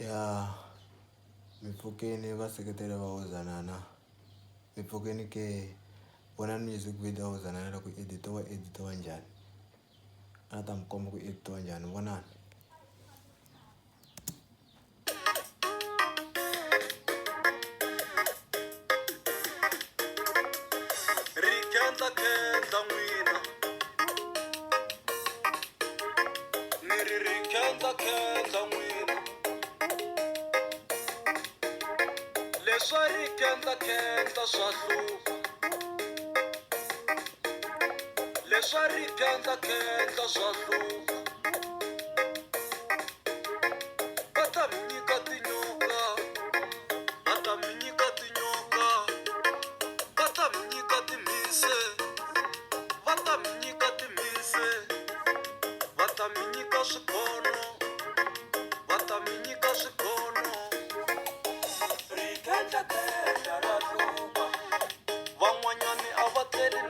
ya Mifokeni vaseketeli va Ozanana. Mifokeni ke vonani music video Ozanana ku editiwa njhani. A ta mi komba ku editiwa njhani vonani. Kenda n'wina ni ri kenda n'wina leswa ri kenda swa hlupha leswa ri kenda swa hlupha va ta mi nyika tinyoka va ta mi nyika tinyoka va ta mi nyika timise va ta mi nyika timise va ta mi nyika swikono va ta mi nyika swikono ri kenda ra hlupha van'wanyani a va tleli